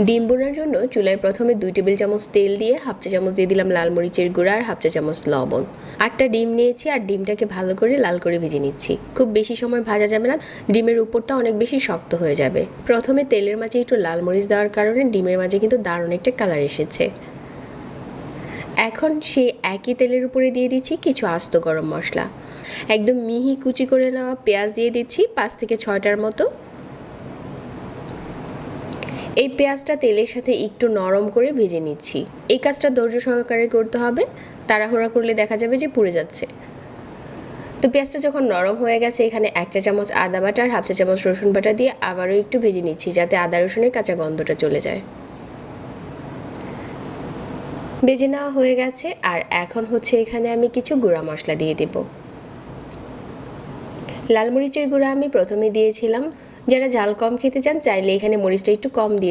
ডিম বোনার জন্য চুলায় প্রথমে 2 টেবিল চামচ তেল দিয়ে হাফ চা চামচ দিয়ে দিলাম লাল মরিচের গুঁড়া আর হাফ চা চামচ লবণ। 8টা ডিম নিয়েছি আর ডিমটাকে ভালো করে লাল করে ভেজে নিচ্ছি। খুব বেশি সময় ভাজা যাবে না, ডিমের উপরটা অনেক বেশি শক্ত হয়ে যাবে। প্রথমে তেলের মাঝে একটু লাল মরিচ দেওয়ার কারণে ডিমের মাঝে কিন্তু দারুণ একটা কালার এসেছে। এখন সেই একই তেলের উপরে দিয়ে দিচ্ছি কিছু আস্ত গরম মশলা, একদম মিহি কুচি করে নেওয়া পেঁয়াজ দিয়ে দিচ্ছি 5 থেকে 6টার মতো। এই পেঁয়াজটা তেলের সাথে একটু নরম করে ভেজে নিচ্ছি। এই কাজটা ধৈর্য সহকারে করতে হবে, তাড়াহুড়া করলে দেখা যাবে যে পুড়ে যাচ্ছে। তো পেঁয়াজটা যখন নরম হয়ে গেছে এখানে 1 চা চামচ আদা বাটা আর হাফ চা চামচ রসুন বাটা দিয়ে আবারও একটু ভেজে নিচ্ছি যাতে আদা রসুনের কাঁচা গন্ধটা চলে যায়। ভেজে নেওয়া হয়ে গেছে আর এখন হচ্ছে এখানে আমি কিছু গুঁড়া মশলা দিয়ে দেব। লাল মরিচের গুঁড়া আমি প্রথমে দিয়েছিলাম, যারা ঝাল কম খেতে চান চাইলে এখানে মরিচটা একটু কম দিয়ে